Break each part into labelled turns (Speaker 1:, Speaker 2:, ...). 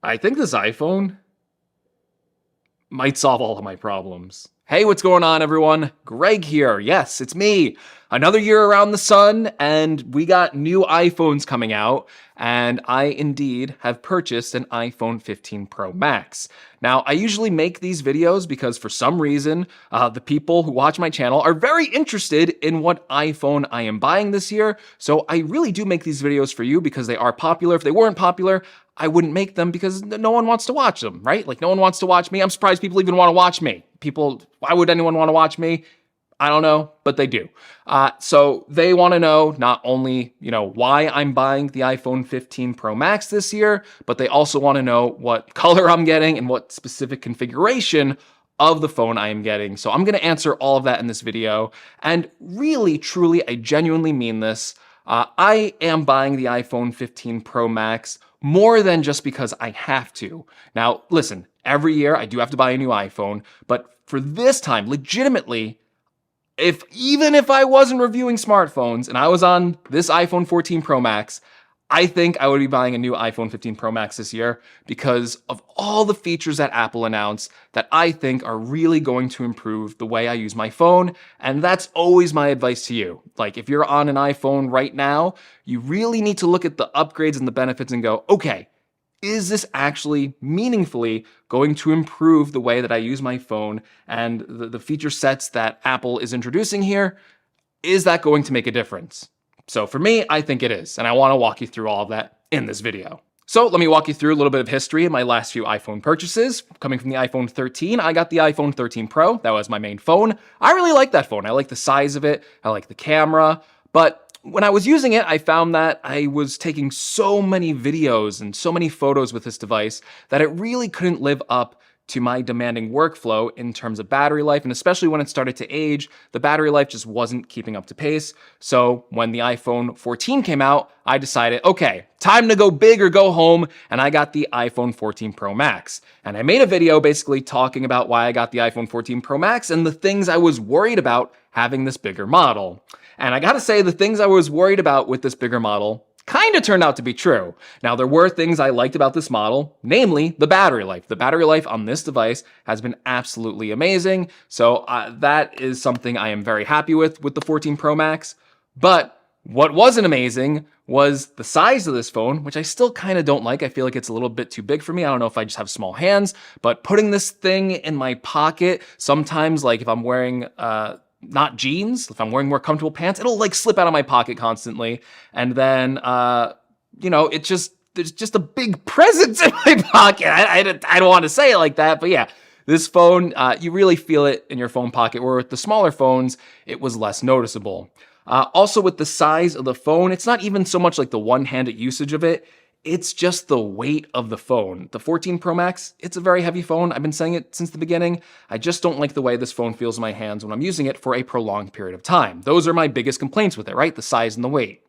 Speaker 1: I think this iPhone might solve all of my problems. Hey, what's going on, everyone? Greg here. Yes, it's me. Another year around the sun, and we got new iPhones coming out, and I indeed have purchased an iPhone 15 Pro Max. Now, I usually make these videos because for some reason, the people who watch my channel are very interested in what iPhone I am buying this year, so I really do make these videos for you because they are popular. If they weren't popular, I wouldn't make them because no one wants to watch them, right? Like, no one wants to watch me. I'm surprised people even want to watch me. People, why would anyone want to watch me? I don't know, but they do. So they want to know not only, why I'm buying the iPhone 15 Pro Max this year, but they also want to know what color I'm getting and what specific configuration of the phone I am getting. So I'm going to answer all of that in this video. And really, truly, I genuinely mean this. I am buying the iPhone 15 Pro Max more than just because I have to. Now, listen, every year I do have to buy a new iPhone, but for this time, legitimately, even if I wasn't reviewing smartphones and I was on this iPhone 14 Pro Max, I think I would be buying a new iPhone 15 Pro Max this year because of all the features that Apple announced that I think are really going to improve the way I use my phone. And that's always my advice to you. Like, if you're on an iPhone right now, you really need to look at the upgrades and the benefits and go, okay, is this actually meaningfully going to improve the way that I use my phone and the feature sets that Apple is introducing here? Is that going to make a difference? So for me, I think it is, and I want to walk you through all of that in this video. So let me walk you through a little bit of history of my last few iPhone purchases. Coming from the iPhone 13, I got the iPhone 13 Pro. That was my main phone. I really like that phone. I like the size of it. I like the camera. But when I was using it, I found that I was taking so many videos and so many photos with this device that it really couldn't live up to my demanding workflow in terms of battery life, and especially when it started to age, the battery life just wasn't keeping up to pace. So when the iPhone 14 came out, I decided, okay, time to go big or go home, and I got the iPhone 14 Pro Max. And I made a video basically talking about why I got the iPhone 14 Pro Max and the things I was worried about having this bigger model. And I gotta say, the things I was worried about with this bigger model kind of turned out to be true. Now, there were things I liked about this model, namely the battery life. The battery life on this device has been absolutely amazing. So that is something I am very happy with the 14 Pro Max. But what wasn't amazing was the size of this phone, which I still kind of don't like. I feel like it's a little bit too big for me. I don't know if I just have small hands, but putting this thing in my pocket, sometimes like if I'm wearing not jeans, if I'm wearing more comfortable pants, it'll like slip out of my pocket constantly. And then, there's just a big presence in my pocket. I don't want to say it like that, but yeah, this phone, you really feel it in your phone pocket, where with the smaller phones, it was less noticeable. Also with the size of the phone, it's not even so much like the one-handed usage of it. It's just the weight of the phone. The 14 Pro Max, it's a very heavy phone. I've been saying it since the beginning. I just don't like the way this phone feels in my hands when I'm using it for a prolonged period of time. Those are my biggest complaints with it, right? The size and the weight.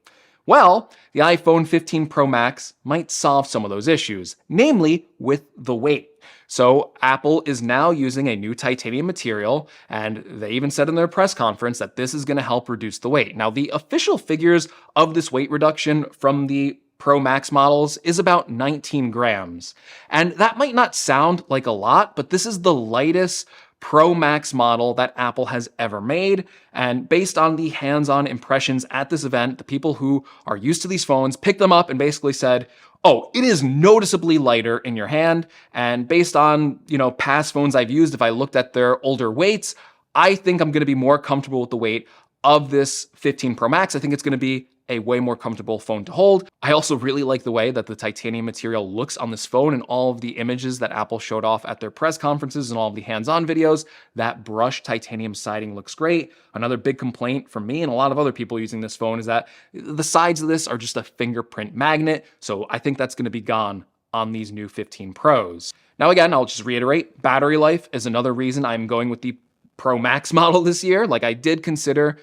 Speaker 1: Well, the iPhone 15 Pro Max might solve some of those issues, namely with the weight. So Apple is now using a new titanium material, and they even said in their press conference that this is going to help reduce the weight. Now, the official figures of this weight reduction from the Pro Max models is about 19 grams. And that might not sound like a lot, but this is the lightest Pro Max model that Apple has ever made. And based on the hands-on impressions at this event, the people who are used to these phones picked them up and basically said, oh, it is noticeably lighter in your hand. And based on, past phones I've used, if I looked at their older weights, I think I'm going to be more comfortable with the weight of this 15 Pro Max. I think it's going to be a way more comfortable phone to hold. I also really like the way that the titanium material looks on this phone and all of the images that Apple showed off at their press conferences and all of the hands-on videos. That brushed titanium siding looks great. Another big complaint from me and a lot of other people using this phone is that the sides of this are just a fingerprint magnet. So I think that's going to be gone on these new 15 Pros. Now again, I'll just reiterate, battery life is another reason I'm going with the Pro Max model this year. Like, I did consider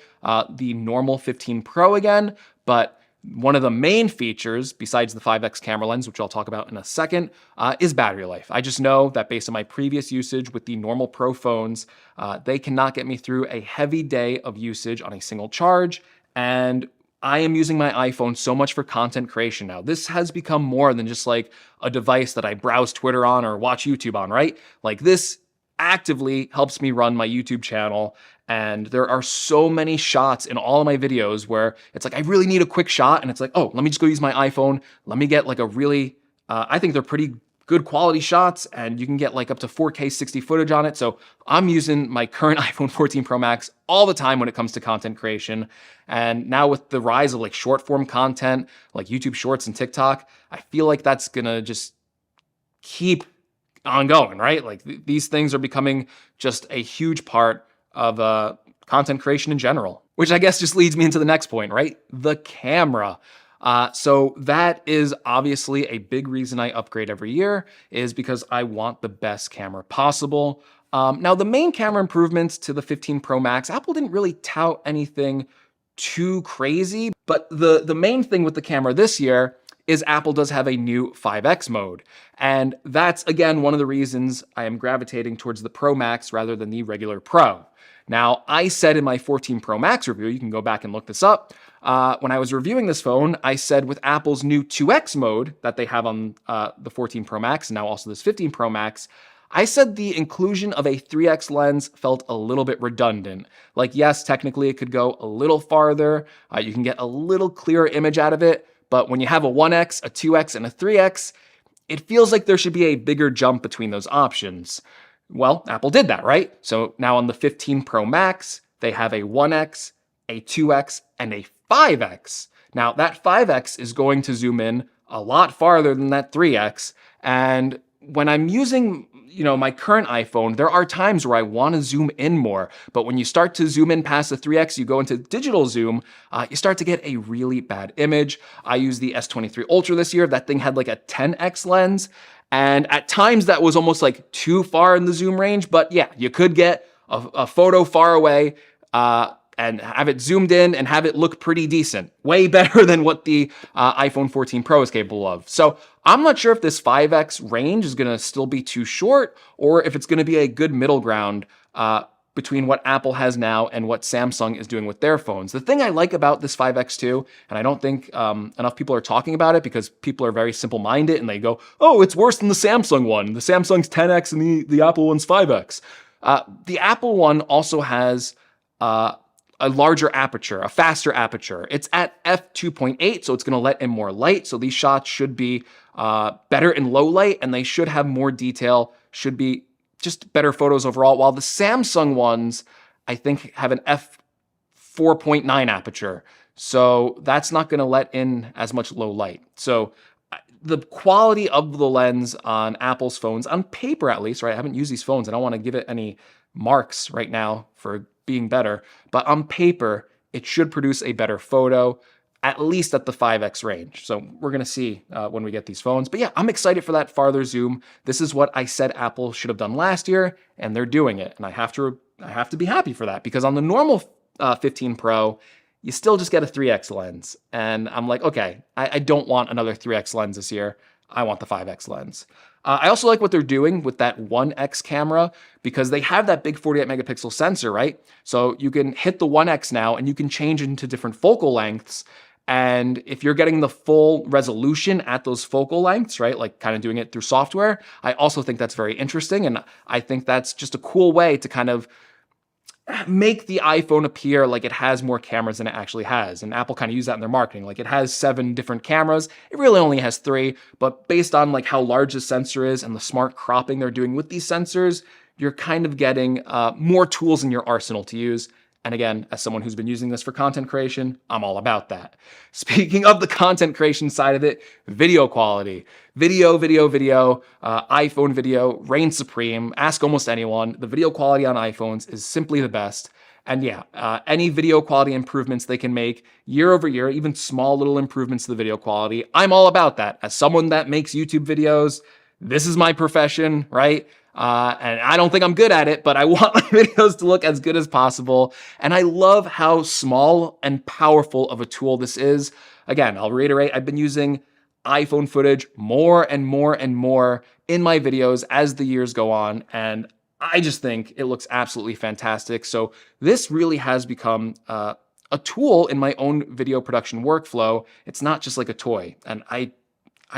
Speaker 1: the normal 15 Pro again, but one of the main features, besides the 5x camera lens, which I'll talk about in a second, is battery life. I just know that based on my previous usage with the normal Pro phones, they cannot get me through a heavy day of usage on a single charge. And I am using my iPhone so much for content creation now. This has become more than just like a device that I browse Twitter on or watch YouTube on, right? Like this actively helps me run my YouTube channel. And there are so many shots in all of my videos where it's like, I really need a quick shot. And it's like, oh, let me just go use my iPhone. Let me get like a really, I think they're pretty good quality shots, and you can get like up to 4K 60 footage on it. So I'm using my current iPhone 14 Pro Max all the time when it comes to content creation. And now with the rise of like short form content, like YouTube Shorts and TikTok, I feel like that's gonna just keep ongoing, right? Like these things are becoming just a huge part of content creation in general, which I guess just leads me into the next point, right? The camera. So that is obviously a big reason I upgrade every year, is because I want the best camera possible. Now, the main camera improvements to the 15 Pro Max, Apple didn't really tout anything too crazy, but the main thing with the camera this year is Apple does have a new 5X mode. And that's, again, one of the reasons I am gravitating towards the Pro Max rather than the regular Pro. Now, I said in my 14 Pro Max review, you can go back and look this up, when I was reviewing this phone, I said with Apple's new 2X mode that they have on the 14 Pro Max, and now also this 15 Pro Max, I said the inclusion of a 3X lens felt a little bit redundant. Like, yes, technically it could go a little farther, you can get a little clearer image out of it, but when you have a 1X, a 2X, and a 3X, it feels like there should be a bigger jump between those options. Well, Apple did that, right? So now on the 15 Pro Max, they have a 1X, a 2X, and a 5X. Now, that 5X is going to zoom in a lot farther than that 3X. And when I'm using, my current iPhone, there are times where I want to zoom in more. But when you start to zoom in past the 3X, you go into digital zoom, you start to get a really bad image. I used the S23 Ultra this year. That thing had like a 10X lens. And at times that was almost like too far in the zoom range. But yeah, you could get a photo far away, and have it zoomed in and have it look pretty decent. Way better than what the iPhone 14 Pro is capable of. So I'm not sure if this 5X range is gonna still be too short, or if it's gonna be a good middle ground between what Apple has now and what Samsung is doing with their phones. The thing I like about this 5X2, and I don't think enough people are talking about it because people are very simple-minded and they go, oh, it's worse than the Samsung one. The Samsung's 10X and the Apple one's 5X. The Apple one also has a larger aperture, a faster aperture. It's at f2.8, so it's gonna let in more light. So these shots should be better in low light, and they should have more detail, should be just better photos overall. While the Samsung ones, I think, have an f4.9 aperture. So that's not gonna let in as much low light. So the quality of the lens on Apple's phones, on paper at least, right? I haven't used these phones. I don't wanna give it any marks right now for being better, but on paper, it should produce a better photo, at least at the 5X range. So we're gonna see when we get these phones. But yeah, I'm excited for that farther zoom. This is what I said Apple should have done last year, and they're doing it. And I have to be happy for that, because on the normal 15 Pro, you still just get a 3X lens. And I'm like, okay, I don't want another 3X lens this year. I want the 5X lens. I also like what they're doing with that 1X camera, because they have that big 48 megapixel sensor, right? So you can hit the 1X now and you can change into different focal lengths. And if you're getting the full resolution at those focal lengths, right, like kind of doing it through software, I also think that's very interesting. And I think that's just a cool way to kind of make the iPhone appear like it has more cameras than it actually has. And Apple kind of used that in their marketing. Like, it has 7 different cameras. It really only has 3, but based on like how large the sensor is and the smart cropping they're doing with these sensors, you're kind of getting more tools in your arsenal to use. And again, as someone who's been using this for content creation, I'm all about that. Speaking of the content creation side of it, video quality. Video, iPhone video reigns supreme. Ask almost anyone. The video quality on iPhones is simply the best. And yeah, any video quality improvements they can make year over year, even small little improvements to the video quality, I'm all about that. As someone that makes YouTube videos, this is my profession, right? And I don't think I'm good at it, but I want my videos to look as good as possible. And I love how small and powerful of a tool this is. Again, I'll reiterate, I've been using iPhone footage more and more and more in my videos as the years go on. And I just think it looks absolutely fantastic. So this really has become a a tool in my own video production workflow. It's not just like a toy. And I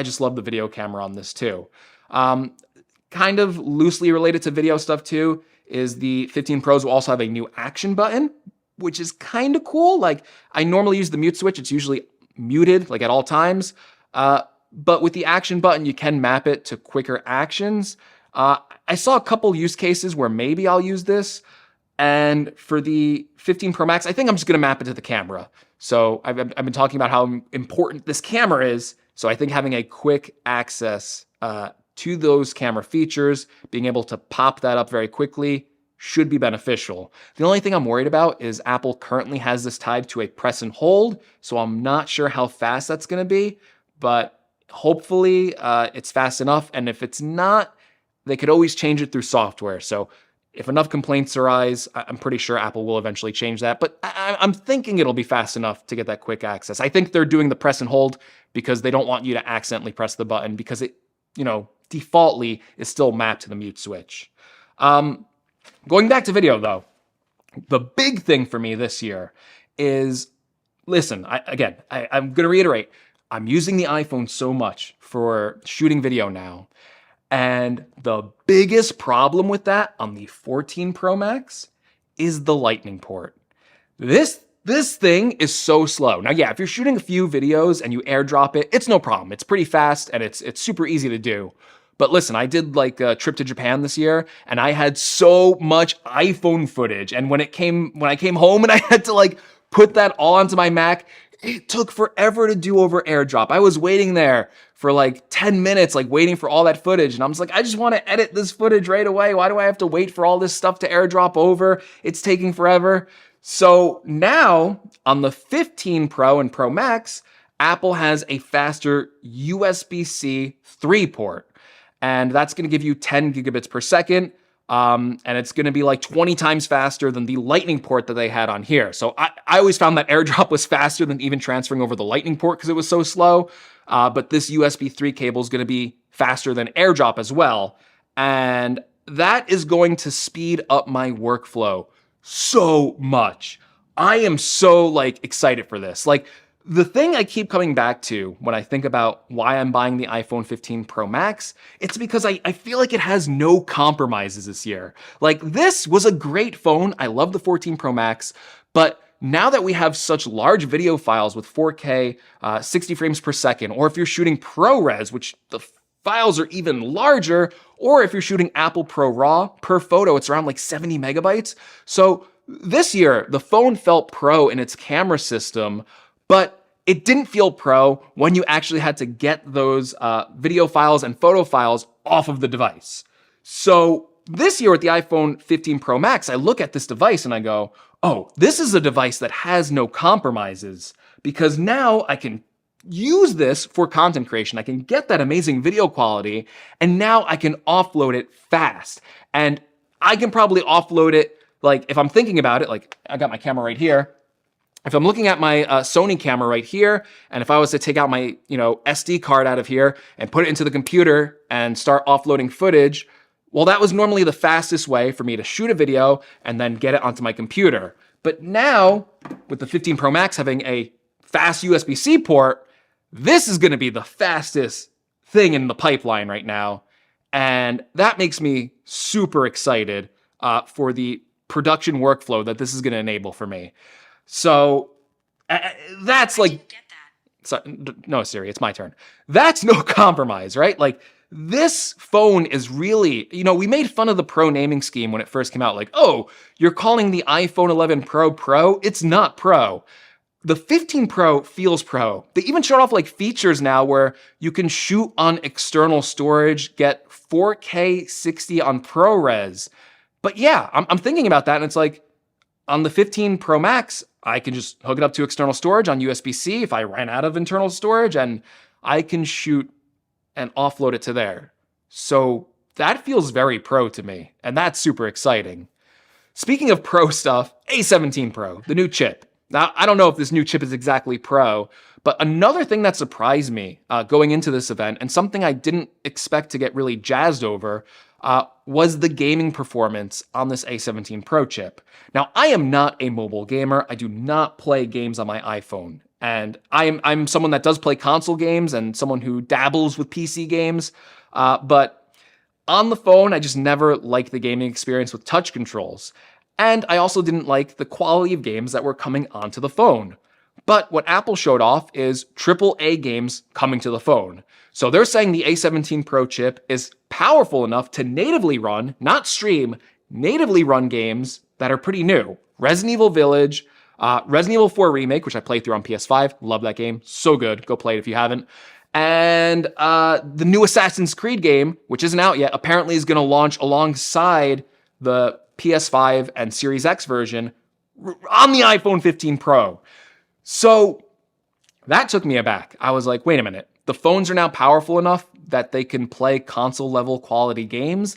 Speaker 1: just love the video camera on this too. Kind of loosely related to video stuff too is the 15 Pros will also have a new action button, which is kind of cool. Like, I normally use the mute switch. It's usually muted, like at all times. But with the action button, you can map it to quicker actions. I saw a couple use cases where maybe I'll use this. And for the 15 Pro Max, I think I'm just going to map it to the camera. So I've been talking about how important this camera is. So I think having a quick access to those camera features, being able to pop that up very quickly, should be beneficial. The only thing I'm worried about is Apple currently has this tied to a press and hold, so I'm not sure how fast that's going to be, but hopefully it's fast enough, and if it's not, they could always change it through software. So if enough complaints arise, I'm pretty sure Apple will eventually change that, but I'm thinking it'll be fast enough to get that quick access. I think they're doing the press and hold because they don't want you to accidentally press the button because it, defaultly is still mapped to the mute switch. Going back to video though, the big thing for me this year is, listen, I'm going to reiterate, I'm using the iPhone so much for shooting video now. And the biggest problem with that on the 14 Pro Max is the Lightning port. This thing is so slow. Now, yeah, if you're shooting a few videos and you airdrop it, it's no problem. It's pretty fast and it's super easy to do. But listen, I did like a trip to Japan this year and I had so much iPhone footage. And when I came home and I had to like put that all onto my Mac, it took forever to do over airdrop. I was waiting there for like 10 minutes, like waiting for all that footage. And I was like, I just want to edit this footage right away. Why do I have to wait for all this stuff to airdrop over? It's taking forever. So now on the 15 Pro and Pro Max, Apple has a faster USB-C 3 port. And that's going to give you 10 gigabits per second. And it's going to be like 20 times faster than the Lightning port that they had on here. So I always found that AirDrop was faster than even transferring over the Lightning port because it was so slow. But this USB 3 cable is going to be faster than AirDrop as well. And that is going to speed up my workflow so much. I am so excited for this. The thing I keep coming back to when I think about why I'm buying the iPhone 15 Pro Max, it's because I feel like it has no compromises this year. This was a great phone. I love the 14 Pro Max, but now that we have such large video files with 4K, 60 frames per second, or if you're shooting ProRes, which the files are even larger, or if you're shooting Apple Pro RAW, per photo, it's around 70 megabytes. So this year, the phone felt pro in its camera system, but it didn't feel pro when you actually had to get those video files and photo files off of the device. So this year with the iPhone 15 Pro Max, I look at this device and I go, oh, this is a device that has no compromises because now I can use this for content creation. I can get that amazing video quality and now I can offload it fast. And I can probably offload it, if I'm thinking about it, I got my camera right here. If I'm looking at my Sony camera right here, and if I was to take out my SD card out of here and put it into the computer and start offloading footage, well, that was normally the fastest way for me to shoot a video and then get it onto my computer. But now, with the 15 Pro Max having a fast USB-C port, this is going to be the fastest thing in the pipeline right now. And that makes me super excited for the production workflow that this is going to enable for me. So that's no, Siri, it's my turn. That's no compromise, right? This phone is really, we made fun of the Pro naming scheme when it first came out. Oh, you're calling the iPhone 11 Pro Pro? It's not Pro. The 15 Pro feels pro. They even showed off features now where you can shoot on external storage, get 4K 60 on ProRes. But yeah, I'm thinking about that and it's on the 15 Pro Max, I can just hook it up to external storage on USB-C if I ran out of internal storage, and I can shoot and offload it to there. So that feels very pro to me, and that's super exciting. Speaking of pro stuff, A17 Pro, the new chip. Now, I don't know if this new chip is exactly pro, but another thing that surprised me going into this event, and something I didn't expect to get really jazzed over, was the gaming performance on this A17 Pro chip. Now, I am not a mobile gamer. I do not play games on my iPhone. And I'm someone that does play console games and someone who dabbles with PC games. But on the phone, I just never liked the gaming experience with touch controls. And I also didn't like the quality of games that were coming onto the phone. But what Apple showed off is AAA games coming to the phone. So they're saying the A17 Pro chip is powerful enough to natively run, not stream, natively run games that are pretty new. Resident Evil Village, Resident Evil 4 Remake, which I played through on PS5. Love that game. So good. Go play it if you haven't. And the new Assassin's Creed game, which isn't out yet, apparently is going to launch alongside the PS5 and Series X version on the iPhone 15 Pro. So that took me aback. I was like, wait a minute. The phones are now powerful enough that they can play console level quality games.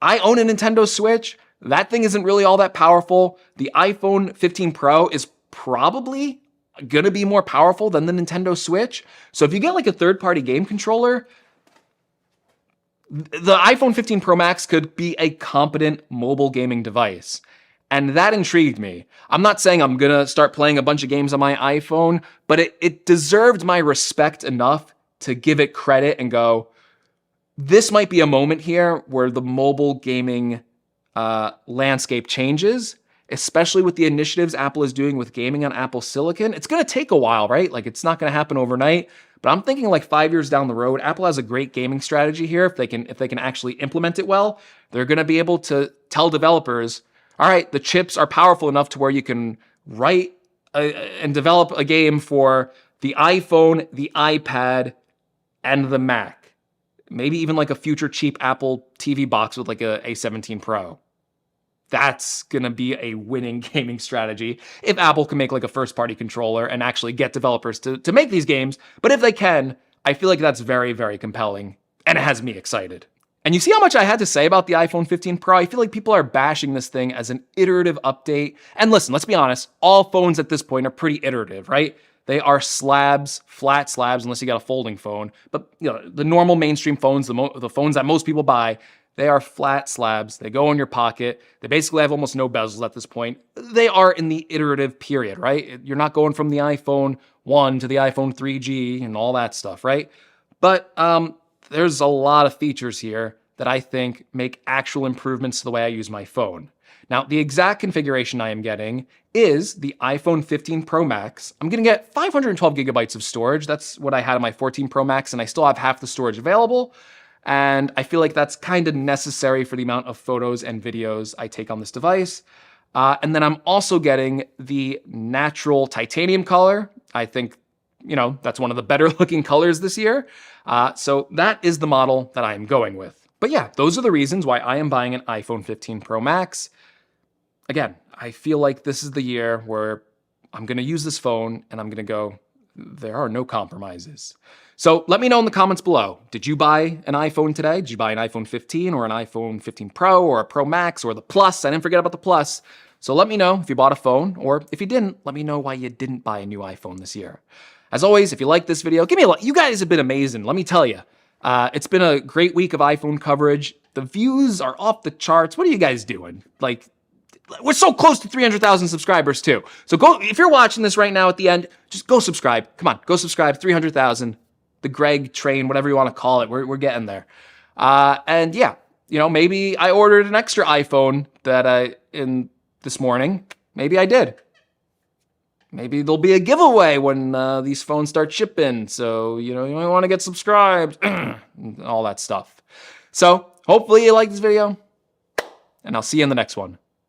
Speaker 1: I own a Nintendo Switch. That thing isn't really all that powerful. The iPhone 15 Pro is probably going to be more powerful than the Nintendo Switch. So if you get like a third-party game controller, the iPhone 15 Pro Max could be a competent mobile gaming device. And that intrigued me. I'm not saying I'm going to start playing a bunch of games on my iPhone, but it deserved my respect enough to give it credit and go, this might be a moment here where the mobile gaming landscape changes, especially with the initiatives Apple is doing with gaming on Apple Silicon. It's going to take a while, right? Like, it's not going to happen overnight. But I'm thinking like 5 years down the road, Apple has a great gaming strategy here. If they can actually implement it well, they're going to be able to tell developers, all right, the chips are powerful enough to where you can write and develop a game for the iPhone, the iPad, and the Mac. Maybe even like a future cheap Apple TV box with like a A17 Pro. That's going to be a winning gaming strategy if Apple can make like a first-party controller and actually get developers to make these games. But if they can, I feel like that's very, very compelling, and it has me excited. And you see how much I had to say about the iPhone 15 Pro? I feel like people are bashing this thing as an iterative update. And listen, let's be honest, all phones at this point are pretty iterative, right? They are slabs, flat slabs, unless you got a folding phone. But you know, the normal mainstream phones, the phones that most people buy, they are flat slabs. They go in your pocket. They basically have almost no bezels at this point. They are in the iterative period, right? You're not going from the iPhone 1 to the iPhone 3G and all that stuff, right? But there's a lot of features here that I think make actual improvements to the way I use my phone. Now, the exact configuration I am getting is the iPhone 15 Pro Max. I'm going to get 512 gigabytes of storage. That's what I had on my 14 Pro Max, and I still have half the storage available. And I feel like that's kind of necessary for the amount of photos and videos I take on this device. And then I'm also getting the natural titanium color. I think, you know, that's one of the better looking colors this year. So that is the model that I am going with. But yeah, those are the reasons why I am buying an iPhone 15 Pro Max. Again, I feel like this is the year where I'm going to use this phone and I'm going to go, there are no compromises. So let me know in the comments below. Did you buy an iPhone today? Did you buy an iPhone 15 or an iPhone 15 Pro or a Pro Max or the Plus? I didn't forget about the Plus. So let me know if you bought a phone, or if you didn't, let me know why you didn't buy a new iPhone this year. As always, if you like this video, give me a like. You guys have been amazing, let me tell you. It's been a great week of iPhone coverage. The views are off the charts. What are you guys doing? Like, we're so close to 300,000 subscribers too. So go, if you're watching this right now at the end, just go subscribe. Come on, go subscribe, 300,000. The Greg train, whatever you want to call it, we're getting there. And yeah, you know, maybe I ordered an extra iPhone in this morning. Maybe I did. Maybe there'll be a giveaway when these phones start shipping. So, you know, you might want to get subscribed, all that stuff. So hopefully you like this video, and I'll see you in the next one.